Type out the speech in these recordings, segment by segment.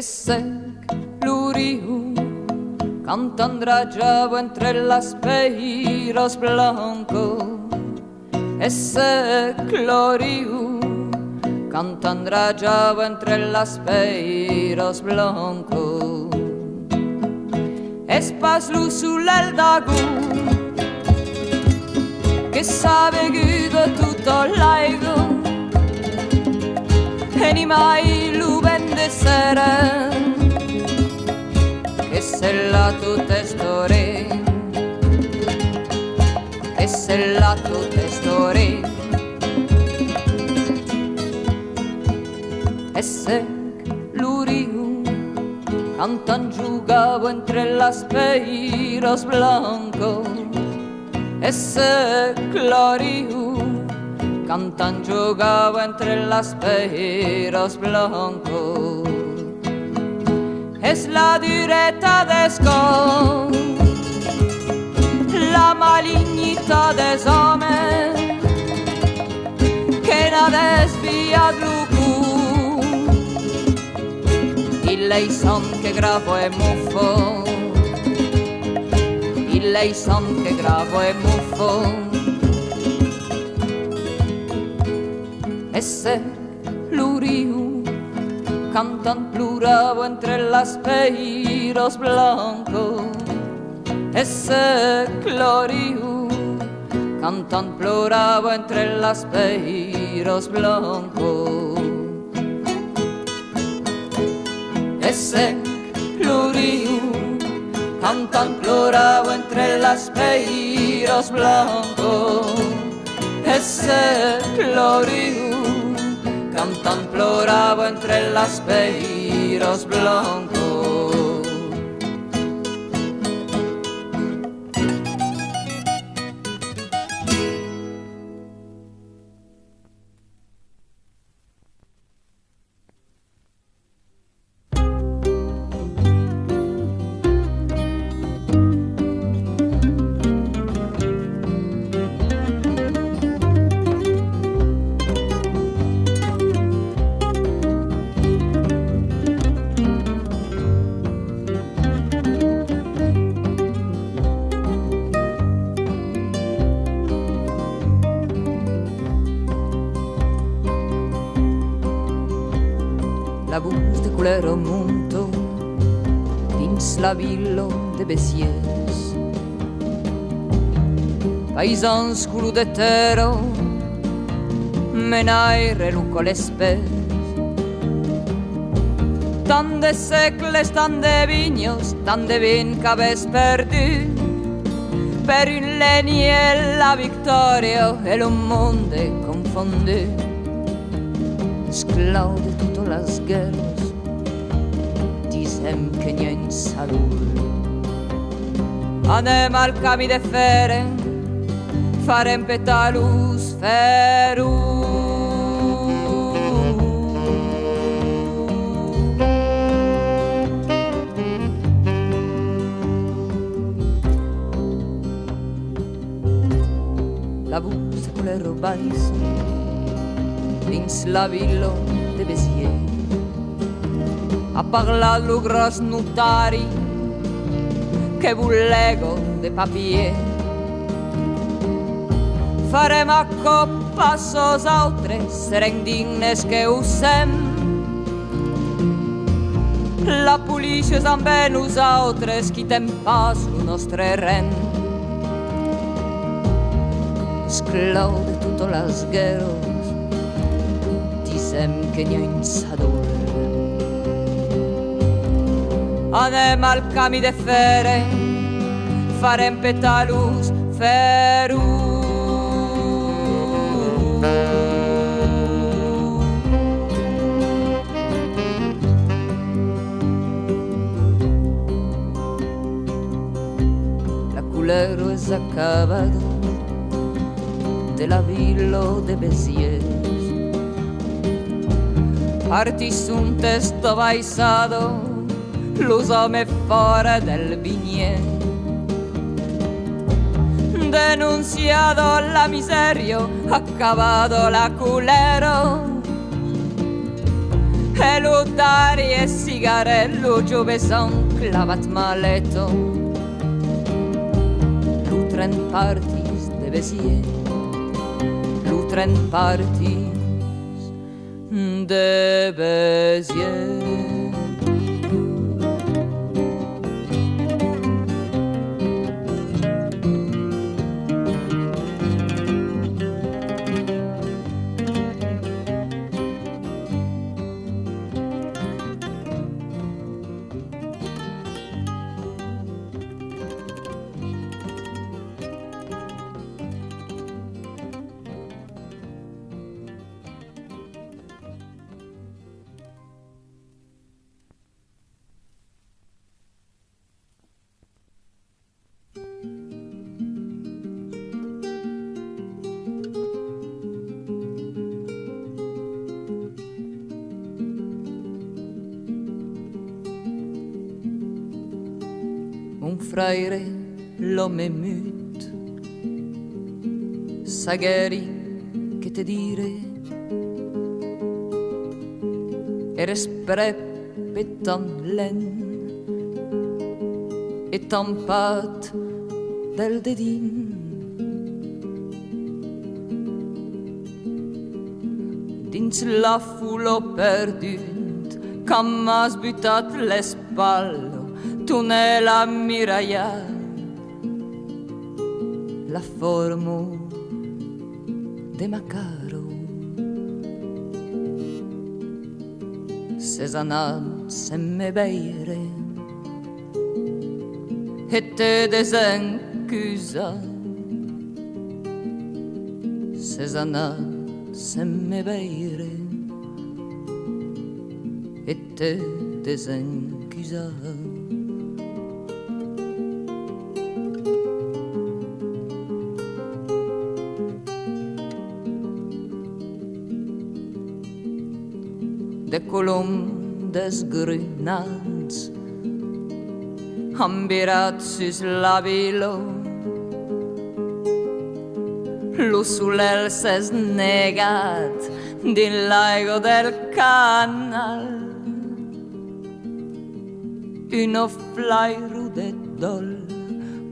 sec luriu, cantan rayado entre las peiros blancos. Sec luriu, cantan rayado entre las peiros blancos. Espas luz sull'eldagu, che sabe guido tutto l'aigo, e ni mai lu bendessere, che se la tutte storie, che se la tutte storie. E se luriu, cantan jugavo entre las peiros blancos. Ese gloriu, cantan jugavo entre las peiros blancos. Es la dureza de Scott, la malignità des hommes, che n'a desvia glucu. Il lei son che gravo e muffo, il lei son che gravo e muffo. E se luriu, cantan pluravo entre las peiros blancos. E se gloriu, cantan pluravo entre las peiros blancos. E se luriu, cantan ploravo entre las peiros blancos. Ese gloriu, cantan ploravo entre las peiros blancos. La bus de couleur au monto dins la ville de Béziers. Paisans culu de terro, menaire luco l'espès. Tant de secles, tant de vignos, tant de vin qu'avès perdu. Per une lignée la victoria e le monde confondu. Esclau de totes les guerres, disem que n'hi ha en salut. Anem al camí de fere, farem petalus feru. La bus de colero baix dins la villa de Béziers. Ha parlat lo gros notari que vollego de papier. Farem a coppa sos altres, serem dignes que ho sem. La policia és amb nosaltres, quitem pas lo nostre rem. Esclau de totes les guerres, disem que n'hi ha en sador. Anem al camí de fere, farem petalus feru. La couleur és acabado de la villa de Béziers. Artisuntes tovaisado, los homes fuera del vignet. Denunciado la miseria, acabado la culero. e lo dari e sigarello giove son clavat maleto l'utren partis de Béziers l'utren partis de Béziers. Fraire, l'homme mute, Sagheri, che te dire, eres prep tan len e tan pat del dedin. Dins la foule perdunt, quand m'has butat l'espallo, tu ne la miraia, la forma de Macaro. Ses anats se me beire e te desencusa. Ses anats se me beire e te desencusa. De colom desgrunats ambirat sus la vilo lo sulel s'es negat din l'aigua del canal uno flairu de dol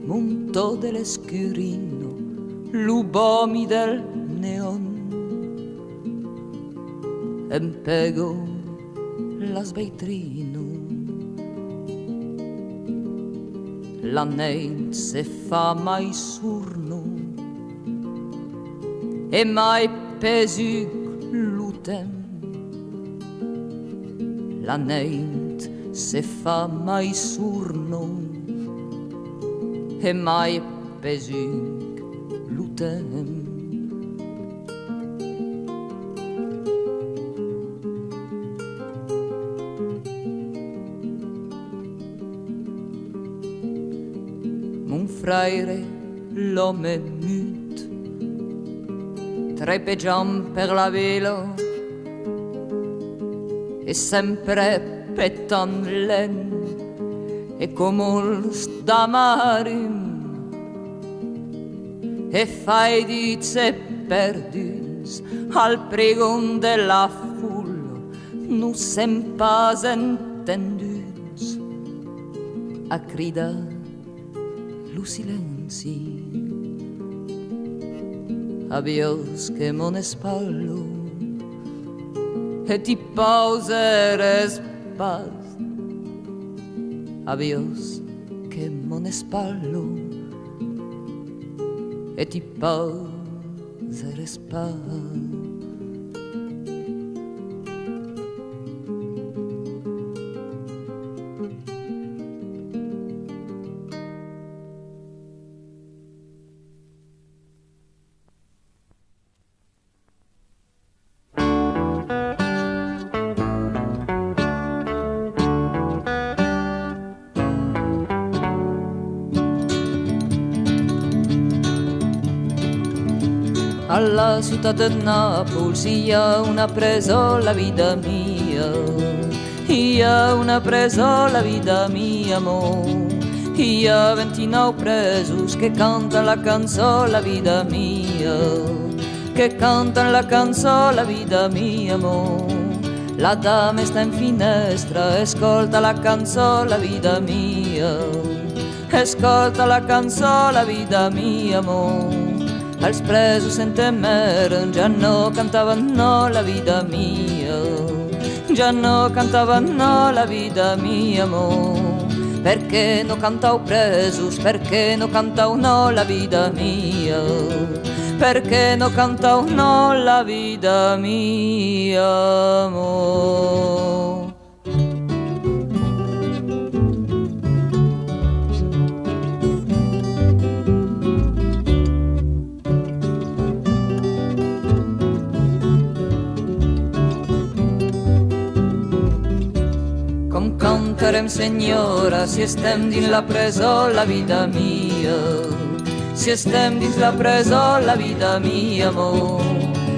monto dell'escurino l'ubomi del neon empego las veitrino la neit se fa mai surno e mai pesug lutem la neit se fa mai surno e mai pesug lutem. Fraire, l'homme mute, trepeggiam per la velo e sempre petan len e comuls d'amarim e fai dice perduns al pregon della fullo nu sem pas entenduns a crida lu silenzi adios che mon espallo e ti pauseres paz adios che mon espallo e ti pauseres paz. Alla città de Napoli io una preso la vita mia, io una preso la vita mia, mo. Io 29 presus che canta la canzone la vita mia, che canta la canzone la vita mia, mo. La dama sta in finestra, ascolta la canzone, la vita mia. Ascolta la canzone, la vita mia, mo. Al spreso sente mer, già no cantavano la vita mia. Già no cantavano la vita mia, mo. Perché no cantau presus, perché no cantau no la vita mia. Perché no cantau no la vita mia, mo. Com cantarem, senyora, si estem dins la presó, la vida mia. Si estem dins la presó, la vida mia, mo.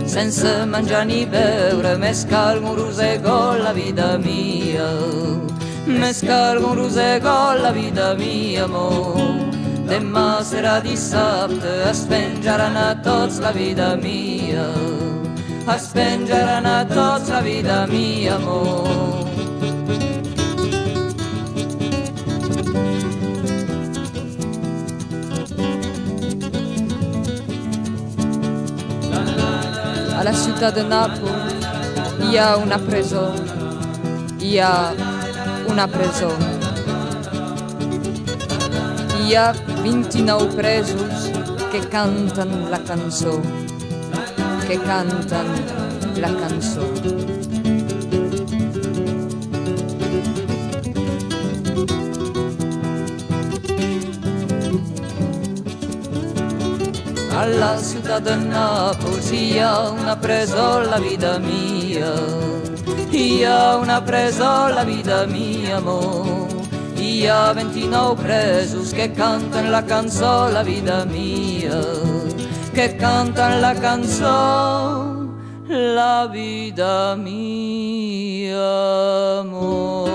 Sense menjar ni beure, més cal un rosegó, la vida mia. Més cal un rosegó, la vida mia, mo. Demà serà dissabte, es penjaran a tots la vida mia. Es penjaran a tots la vida mia, mo. À la città de Napoli hi ha una presó, hi ha una presó. Hi ha 29 presos que canten la cançó, que canten la cançó. Alla città de Napoli hi ha una presó, la vida mia. Hi ha una presó, la vida mia, mo. Hi ha 29 presos que canten la cançó, la vida mia. Que canten la cançó, la vida mia, mo.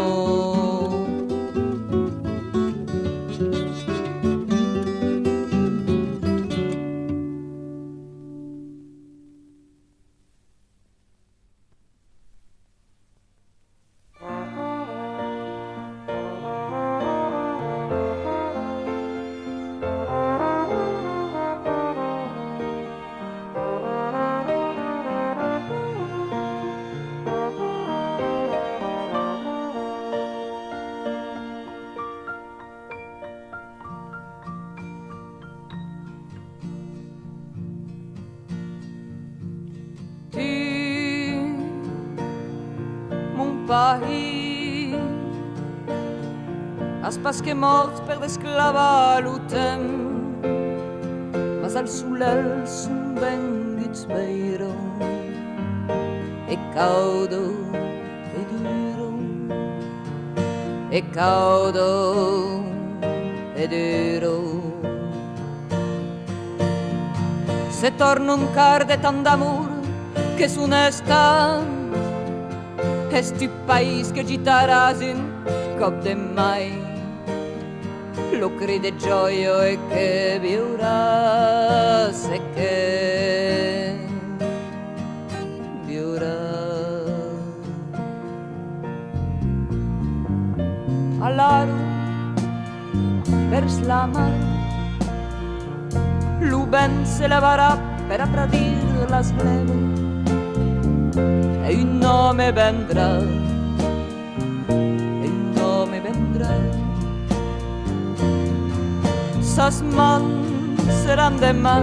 Paris, as pas que morts per d'esclava lutem, mas al sulel sun venguts beiro, e caudo e duro, e caudo e duro. Se torna un car de tant d'amor que s'unesta, és tu país que agitaràs un cop de mai lo cri de gioia e che viuràs e che viuràs. All'aro vers la mar lo vent se levarà per apradir las glebes e un nome vendrà, e un nome vendrà. Sas mans seran demà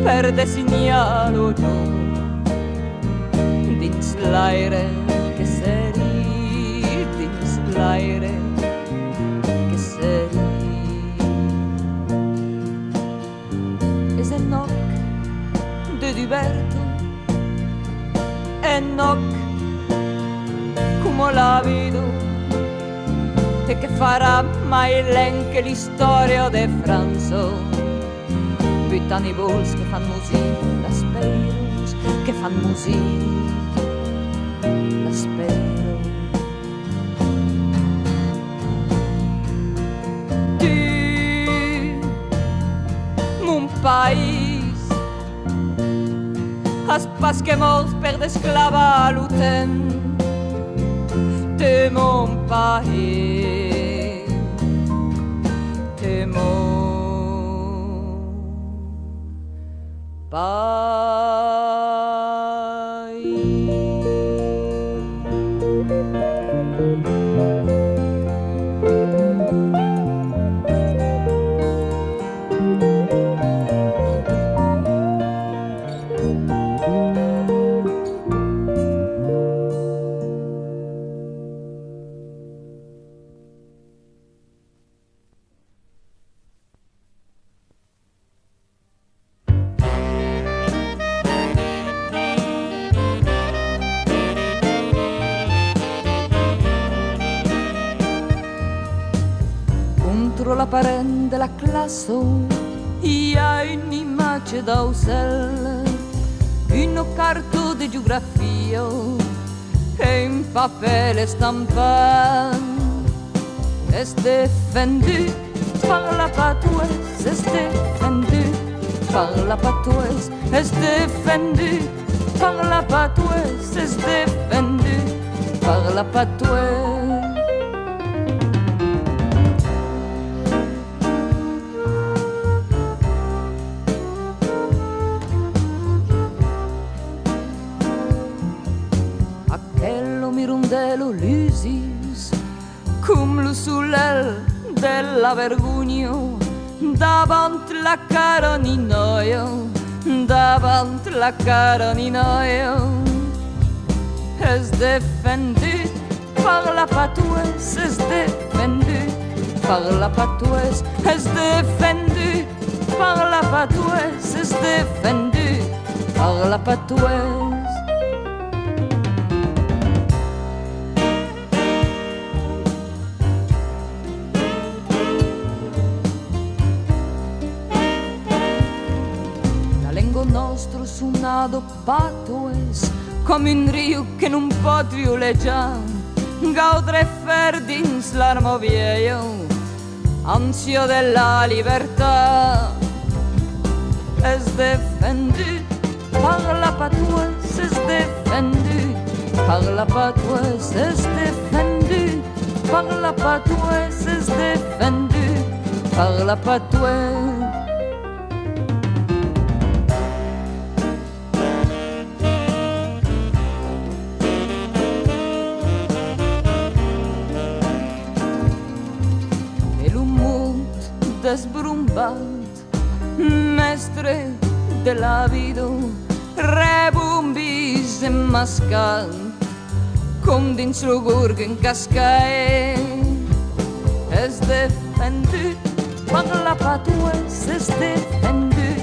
per designar-lo jo dins l'aire que seria, dins l'aire que seria. És el noc de Duberto, Enoch, come la vedo, e che farà mai l'enche l'istoria de Franzo. Putain i vols che fan musica, las peiros, che fan musica, las peiros. Tu, mon país, pas que mos per d'esclava lutem de mon país, de mon país. La parent de la classe, il y a une image d'un ciel, une carte de géographie et un papier estampé. Est défendu par la patouesse, est défendu par la patouesse, est défendu par la patouesse, est défendu par la patouesse. Dello lusis cum lo soleil della vergogna davanti la cara di noia, davanti la cara di noia. Es défendu par la patouesse, es défendu par la patouesse, es défendu par la patouesse, es défendu par la patouesse. Nostro suonato patoes come un rio che non può violeggiare, gaudre ferdins l'armo vieio, ansio della libertà. Es défendu par la patoise, es défendu par la patoise, es défendu par la patoise, es défendu par la patoise. Desbrumbat, mestre de la vida, rebombis emmascant, com dins lo gurg en cascaer. Es défendu par la patouesse, es défendu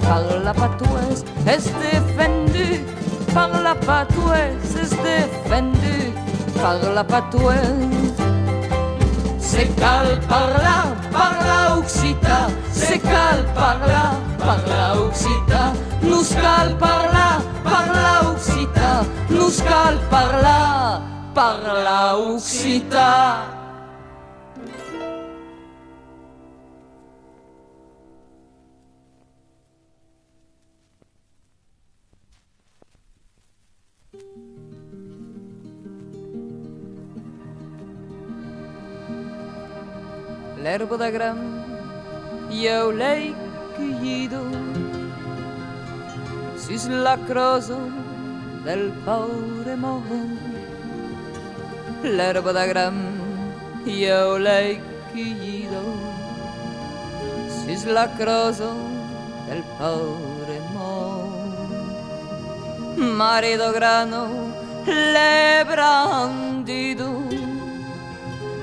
par la patouesse, es défendu par la patouesse, es défendu par la patouesse. C'est cal parla occità, c'est cal parla occità, nous cal parla occità, nous cal parla occità. L'erba da gram io l'hai cueillido sus la croce del pobre mojo. L'erba da gram io l'hai cueillido sus la croce del pobre mojo. Marido grano l'he brandido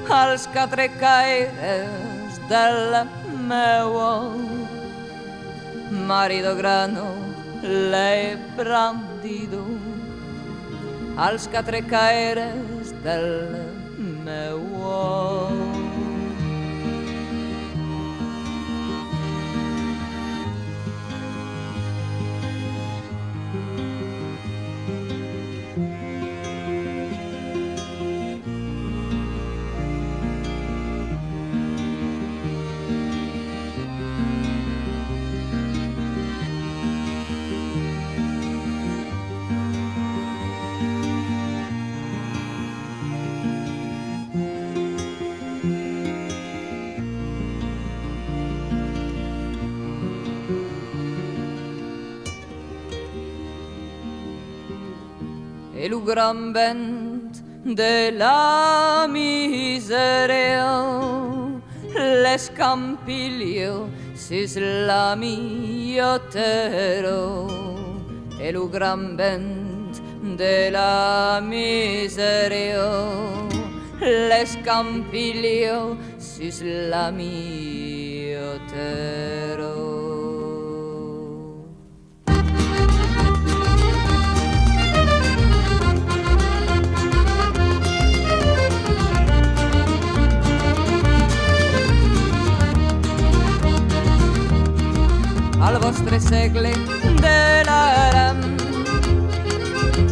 als quatre caires del meu marido grano l'he brandido als quatre caires del meu e lo gran vent della miseria l'escampiglio si slamiotero e lo gran vent della miseria l'escampiglio si slamiotero. Al vostre segle della ram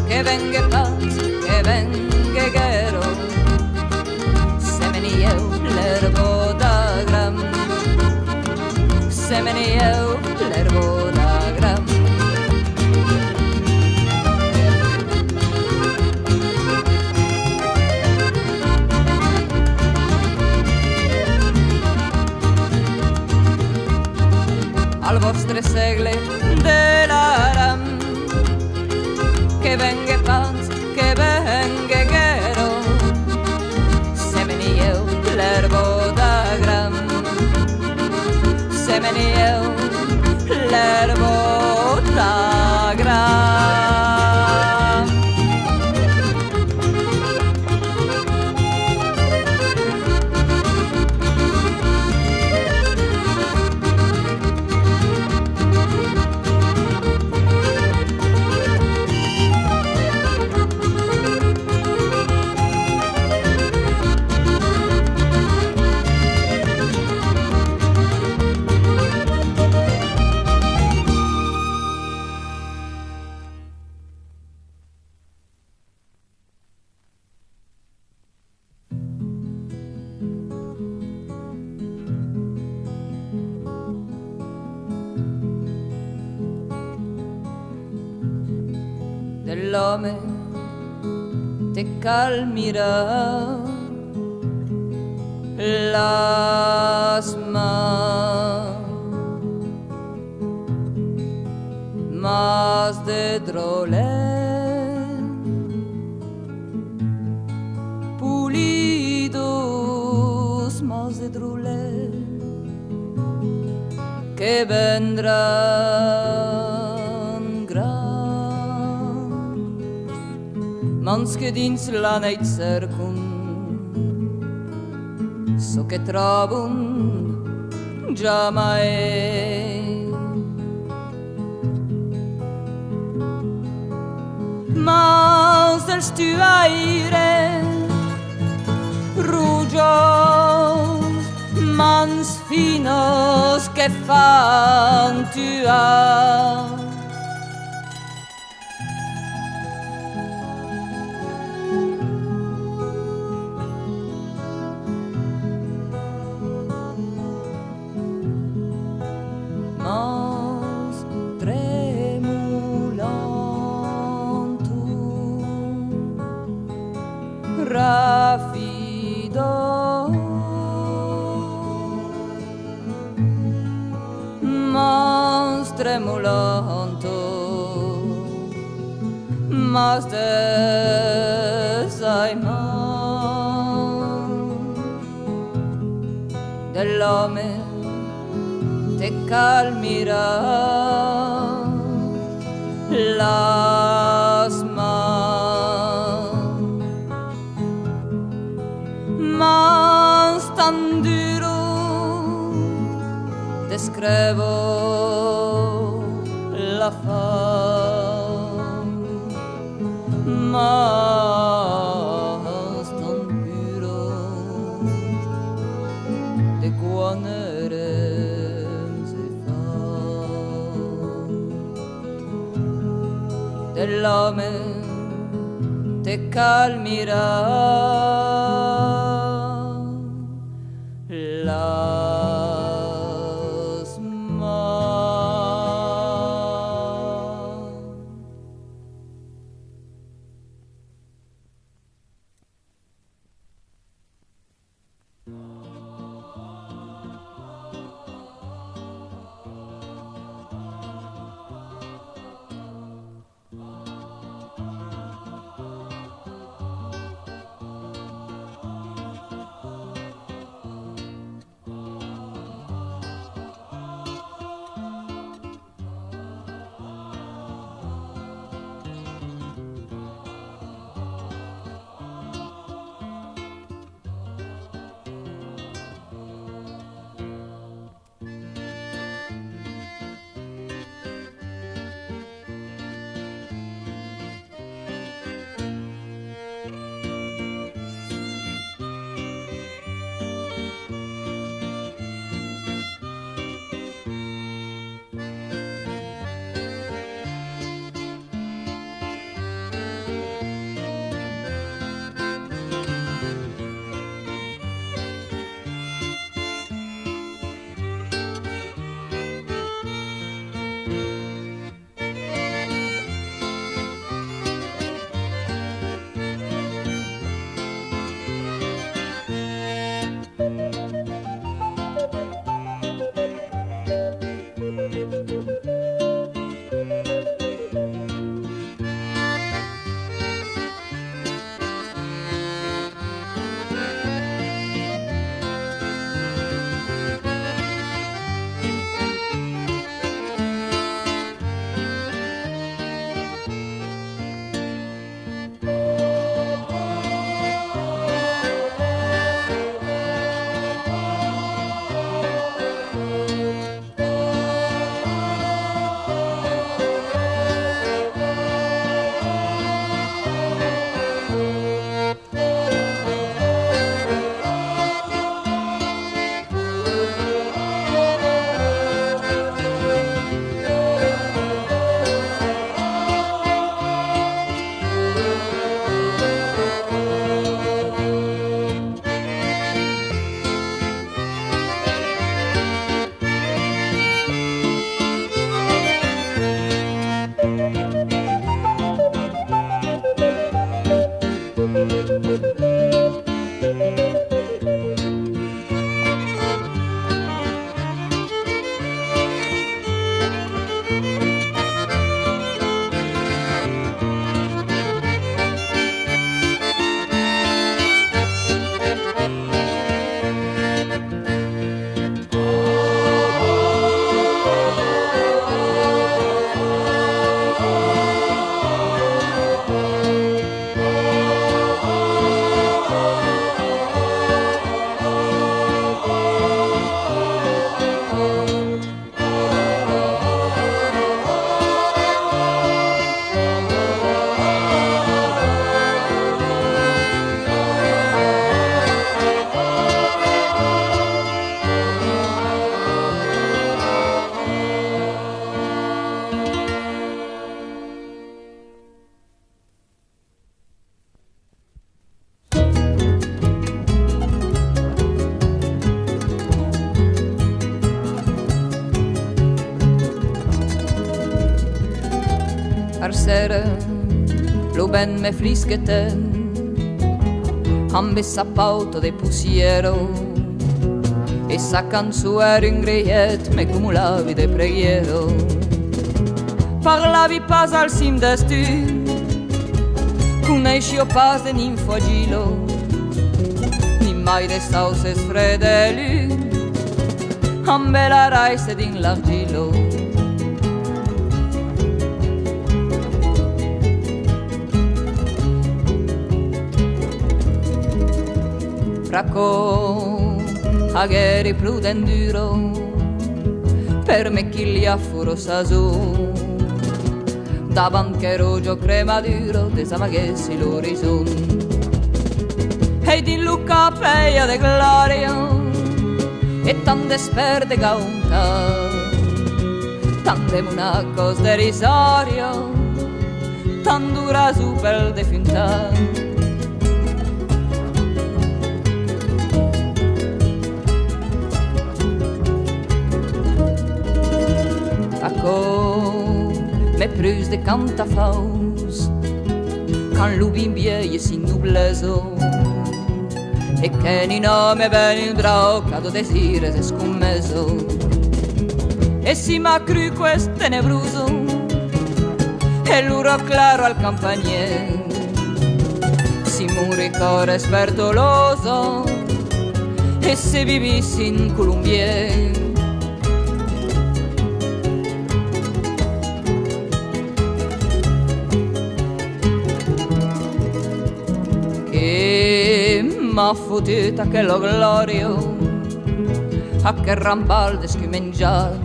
che venga paz, che venga guerra semeni eu l'erbo da gram semeni eu l'erbo da gram al vostre segle della ram che venga paz, che venga guerra semeni eu l'erbo da gram semeni eu l'erbo da gram. Dell'uomo te calmirà l'asma, mas de drolen pulidos, mas de drolen que vendrán gran mans che dins la neit cercun so che trovun già mai mans del stuaire rugios mans finos che fan tua rafido mas tremulanto mas desaiman dell'uomo te calmirà l'asma mas tan duro descrivo la fam mas tan puro de quan erem se fa dell'uomo te calmirà sera lo ben me flisketen ambessa pauto de pusiero e sa canzuero ingreiet me cumulavi de preghiero parlavi pas al sim destu cunescio pas de ninfogilo ni mai de sauces fredelu ambela raise din l'argilo Racco agheri prudenduro per me chi li ha furosasu da bancherogio cremaduro desamaghessi l'orizzon ed in Luca peia de gloria e tante sperde gaunta tante monacos de risorio tan dura super de finta me prus de cantafaus quand l'ubin vieille si nubleso e che ni nome ben in drocado desires scummeso e si m'ha cru quest tenebruso e l'uro claro al campanier si mun ricorre spertoloso e se vivissi in Colombier m'ha fottuta che lo glorio a che rambalde schiumengiar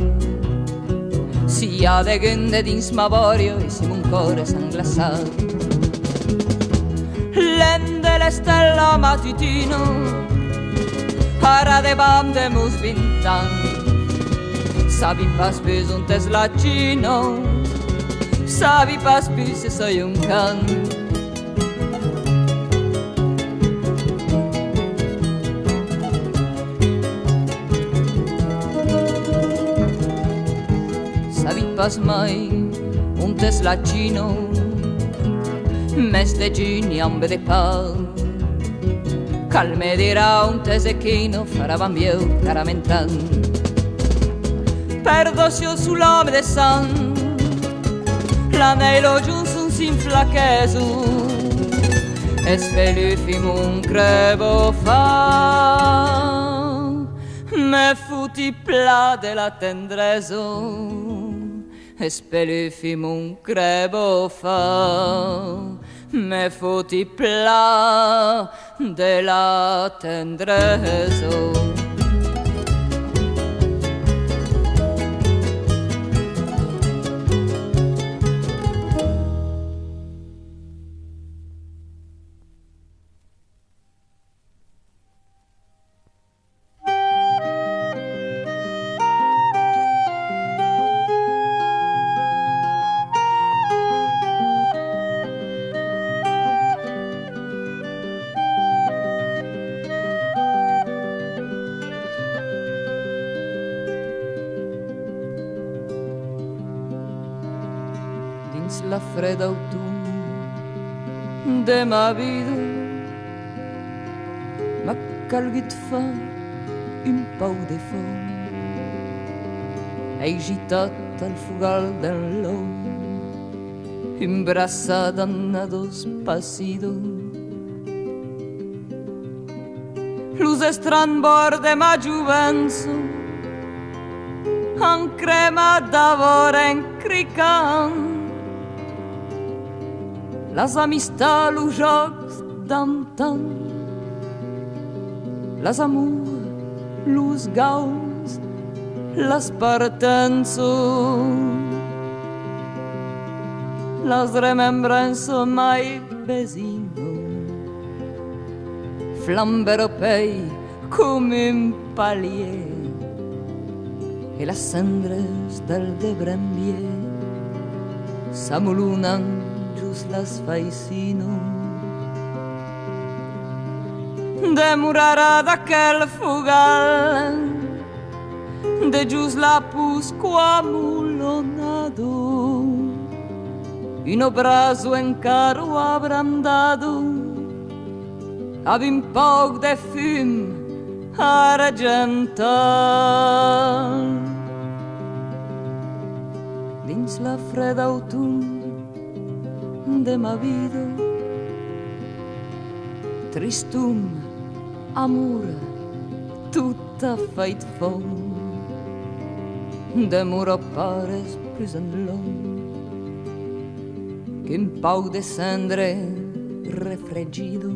sia de gende din smavorio e si un core sanglassar lende le stella matutino ara de bande mus vintan sabi pas pus un teslacino sabi pas pus se soy un can pas mai un teslacino mes de gini ambe de pan cal me dirà un tesequino farà bambieu caramentan perdosio sull'ome de san l'anello giunse un sinflachesu e svelufimo un crevo fa me futi pla de la tendreso espelufim un crebo fa me foti pla de la tendrezo la fred autunno de ma vida ma calguit fa un pau de fum e gitat al fugal del lom imbrassada nados pasido luz estran borde ma juvenzo an crema d'avore en crican las amistad, los jocs d'antan, las amours, los gaus, las partenzo, las remembranze mai vesino, flambe europei come un palier, e las cendres del de Brembier s'amolunan las faisino demurarà d'aquel fugal de gius la pusco amulonado in obraso en caro abrandado, ave un poc de fum argentat. Dins la freda autunn de ma vida, tristum, amor, tutta fait fond, d'amor pares plus enlong, che un pau de cendre refregido,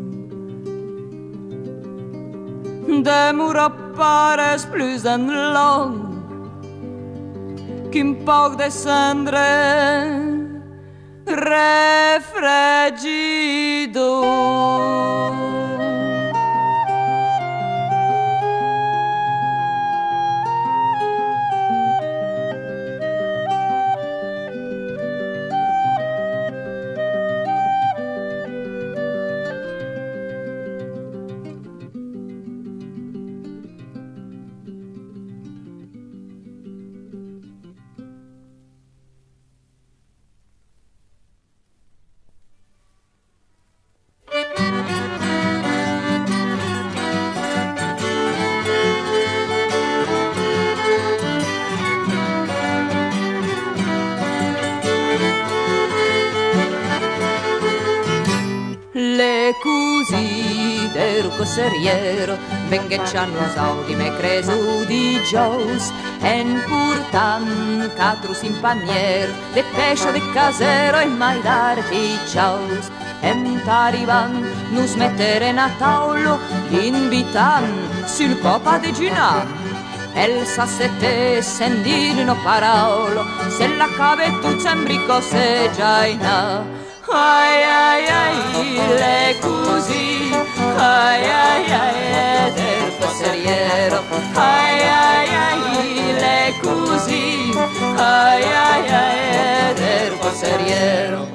d'amor pares plus enlong, che un pau de cendre refregido. Le così del cosseriero benché ci hanno usato di me creso di gios en purtan catrus in panier de pesce de casero e mai darti ciaus en tarivan nus mettere a taulo invitan sul copa de ginan el sassette sendino paraolo se la cavetuzza in brico se giaina. Ai ai ai, le così, ai ai ai, del cosseriero, ai ai ai, le così, ai ai ai, del cosseriero.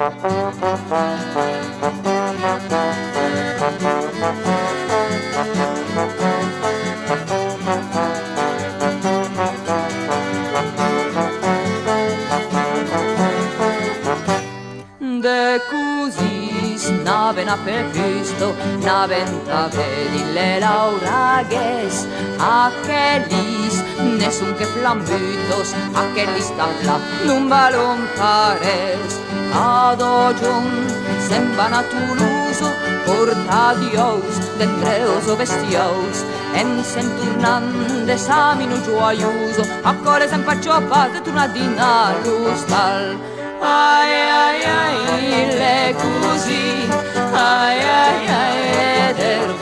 De così naven a per Cristo, naven a vedile Laura Ges, a che lis, nessun che flambutos, a che lis tabla, non balon pares, ad ogion, semban a Toulouse, porta dios, d'entreoso vestios, en senturnan de samino gioioso, a core sem faccio a parte tunadina lustal. Ai ai ai, le così, ai ai ai, del